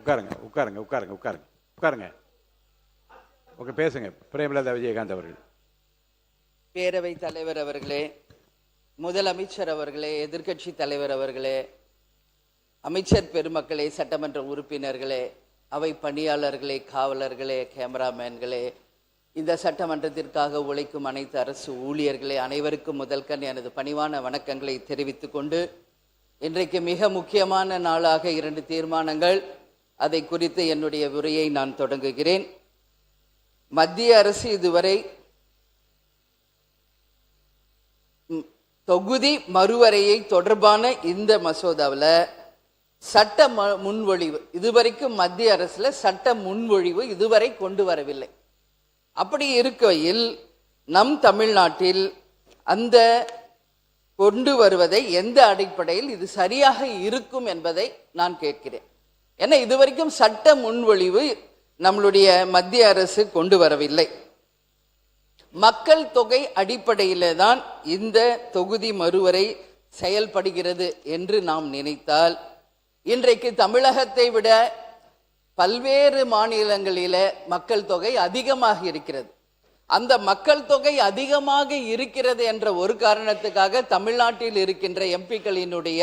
உட்காருங்க உட்காருங்க உட்காருங்க உட்காருங்க உட்காருங்க. ஓகே, பேசுங்க. பிரேமலதா விஜயகாந்த் அவர்கள். பேரவை தலைவர் அவர்களே, முதலமைச்சர் அவர்களே, எதிர்க்கட்சி தலைவர் அவர்களே, அமைச்சர் பெருமக்களே, சட்டமன்ற உறுப்பினர்களே, அவை பணியாளர்களே, காவலர்களே, கேமராமேன்களே, இந்த சட்டமன்றத்திற்காக உழைக்கும் அனைத்து அரசு ஊழியர்களே, அனைவருக்கும் முதல்கண் எனது பணிவான வணக்கங்களை தெரிவித்துக் கொண்டு, இன்றைக்கு மிக முக்கியமான நாளாக 2 தீர்மானங்கள், அதை குறித்து என்னுடைய உரையை நான் தொடங்குகிறேன். மத்திய அரசு இதுவரை தொகுதி மறுவரையை தொடர்பான இந்த மசோதாவில் சட்ட முன்வொழிவு இதுவரைக்கும் மத்திய அரசுல சட்ட முன்வொழிவு இதுவரை கொண்டு வரவில்லை. அப்படி இருக்கையில் நம் தமிழ்நாட்டில் அந்த கொண்டு வருவதை எந்த அடிப்படையில் இது சரியாக இருக்கும் என்பதை நான் கேட்கிறேன். ஏன்னா இதுவரைக்கும் சட்ட முன்வொழிவு நம்மளுடைய மத்திய அரசு கொண்டு வரவில்லை. மக்கள் தொகை அடிப்படையிலே தான் இந்த தொகுதி மறுவரை செயல்படுகிறது என்று நாம் நினைத்தால், இன்றைக்கு தமிழகத்தை விட பல்வேறு மாநிலங்களில மக்கள் தொகை அதிகமாக இருக்கிறது. அந்த மக்கள் தொகை அதிகமாக இருக்கிறது என்ற ஒரு காரணத்துக்காக தமிழ்நாட்டில் இருக்கின்ற எம்பிக்களினுடைய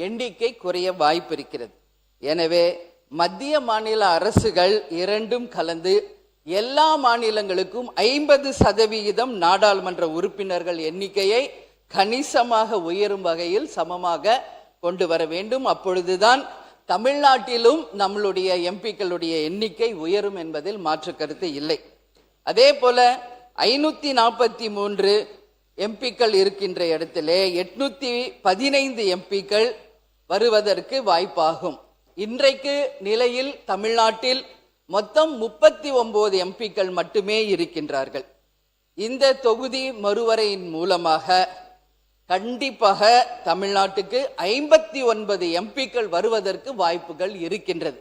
எண்ணிக்கை குறைய வாய்ப்பு இருக்கிறது. எனவே மத்திய மாநில அரசுகள் இரண்டும் கலந்து எல்லா மாநிலங்களுக்கும் 50% நாடாளுமன்ற உறுப்பினர்கள் எண்ணிக்கையை கணிசமாக உயரும் வகையில் சமமாக கொண்டு வர வேண்டும். அப்பொழுதுதான் தமிழ்நாட்டிலும் நம்மளுடைய எம்பிக்களுடைய எண்ணிக்கை உயரும் என்பதில் மாற்று கருத்து இல்லை. அதே போல 543 எம்பிக்கள் இருக்கின்ற இடத்திலே 815 எம்பிக்கள் வருவதற்கு வாய்ப்பாகும். இன்றைக்கு நிலையில் தமிழ்நாட்டில் மொத்தம் 39 எம்பிக்கள் மட்டுமே இருக்கின்றார்கள். இந்த தொகுதி மறுவரையின் மூலமாக கண்டிப்பாக தமிழ்நாட்டுக்கு 59 எம்பிக்கள் வருவதற்கு வாய்ப்புகள் இருக்கின்றது.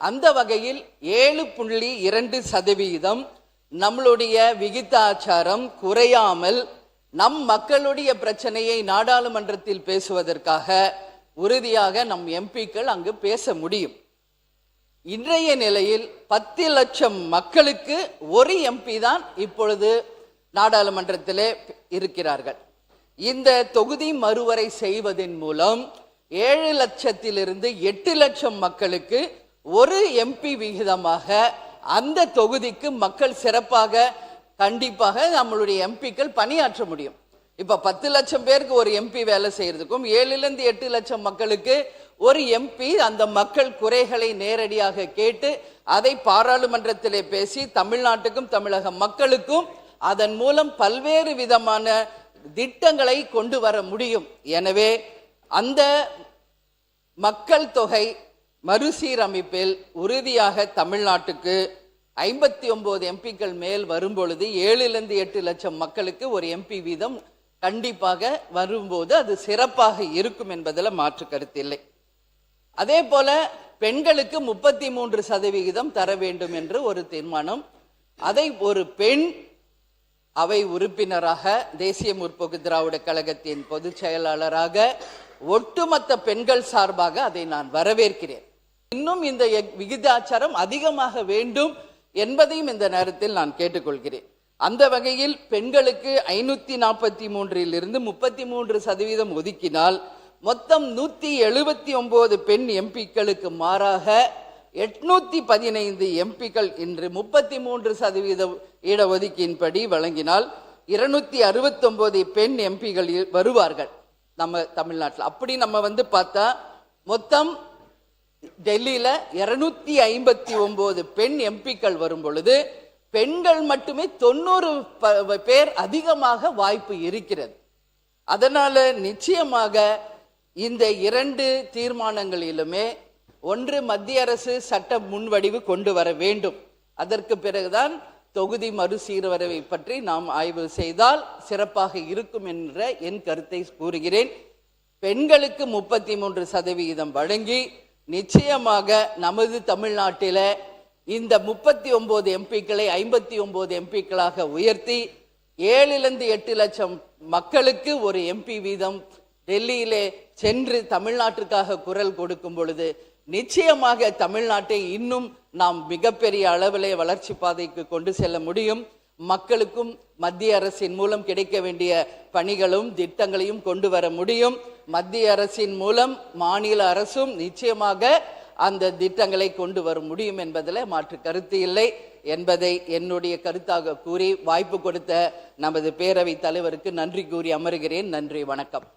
அந்த வகையில் 7.2% நம்மளுடைய விகிதாச்சாரம் குறையாமல் நம் மக்களுடைய பிரச்சனையை நாடாளுமன்றத்தில் பேசுவதற்காக உறுதியாக நம் எம்பிக்கள் அங்கு பேச முடியும். இன்றைய நிலையில் 10 லட்சம் மக்களுக்கு ஒரு எம்பி தான் இப்பொழுது நாடாளுமன்றத்திலே இருக்கிறார்கள். இந்த தொகுதி மறுவரை செய்வதன் மூலம் 7 லட்சத்திலிருந்து 8 லட்சம் மக்களுக்கு ஒரு எம்பி விகிதமாக அந்த தொகுதிக்கு மக்கள் சிறப்பாக கண்டிப்பாக நம்மளுடைய எம்பிக்கள் பணியாற்ற முடியும். இப்ப 10 லட்சம் பேருக்கு ஒரு எம்பி வேலை செய்யறதுக்கும் 7லிருந்து 8 லட்சம் மக்களுக்கு ஒரு எம்பி அந்த மக்கள் குறைகளை நேரடியாக கேட்டு அதை பாராளுமன்றத்திலே பேசி தமிழ்நாட்டுக்கும் தமிழக மக்களுக்கும் அதன் மூலம் பல்வேறு விதமான திட்டங்களை கொண்டு வர முடியும். எனவே அந்த மக்கள் தொகை மறுசீரமைப்பில் உறுதியாக தமிழ்நாட்டுக்கு 59 எம்பிக்கள் மேல் வரும்பொழுது 7லிருந்து 8 லட்சம் மக்களுக்கு ஒரு எம்பி வீதம் கண்டிப்பாக வரும்போது அது சிறப்பாக இருக்கும் என்பதில் மாற்று கருத்து இல்லை. அதே போல பெண்களுக்கு 33% தர வேண்டும் என்று ஒரு தீர்மானம், அதை ஒரு பெண் அவை உறுப்பினராக தேசிய முற்போக்கு திராவிட கழகத்தின் பொதுச் செயலாளராக ஒட்டுமொத்த பெண்கள் சார்பாக அதை நான் வரவேற்கிறேன். இன்னும் இந்த விகிதாச்சாரம் அதிகமாக வேண்டும் என்பதையும் இந்த நேரத்தில் நான் கேட்டுக்கொள்கிறேன். அந்த வகையில் பெண்களுக்கு 543 33% ஒதுக்கினால் மொத்தம் 179 பெண் எம்பிக்களுக்கு மாறாக 815 எம்பிக்கள் இன்று 33% இடஒதுக்கீட்டின்படி வழங்கினால் 269 பெண் எம்பிகள் வருவார்கள் நம்ம தமிழ்நாட்டில். அப்படி நம்ம பார்த்தா மொத்தம் டெல்லியில 259 பெண் எம்பிக்கள் வரும் பொழுது பெண்கள் மட்டுமே 90 பேர் அதிகமாக வாய்ப்பு இருக்கிறது. அதனால நிச்சயமாக இந்த 2 தீர்மானங்களிலுமே ஒன்று மத்திய அரசு சட்ட முன்வடிவு கொண்டு வர வேண்டும். அதற்கு பிறகுதான் தொகுதி மறுசீரமைப்பை பற்றி நாம் ஆய்வு செய்தால் சிறப்பாக இருக்கும் என்ற என் கருத்தை கூறுகிறேன். பெண்களுக்கு 33% வழங்கி நிச்சயமாக நமது தமிழ்நாட்டில இந்த 39 எம்பிக்களை 59 எம்பிக்களாக உயர்த்தி 7லிருந்து 8 லட்சம் மக்களுக்கு ஒரு எம்பி வீதம் டெல்லியிலே சென்று தமிழ்நாட்டிற்காக குரல் கொடுக்கும் பொழுது நிச்சயமாக தமிழ்நாட்டை இன்னும் நாம் மிகப்பெரிய அளவிலே வளர்ச்சி பாதைக்கு கொண்டு செல்ல முடியும். மக்களுக்கும் மத்திய அரசின் மூலம் கிடைக்க வேண்டிய பணிகளும் திட்டங்களையும் கொண்டு வர முடியும். மத்திய அரசின் மூலம் மாநில அரசும் நிச்சயமாக அந்த திட்டங்களை கொண்டு வர முடியும் என்பதில் மாற்று கருத்து இல்லை என்பதை என்னுடைய கருத்தாக கூறி வாய்ப்பு கொடுத்த நமது பேரவைத் தலைவருக்கு நன்றி கூறி அமருகிறேன். நன்றி, வணக்கம்.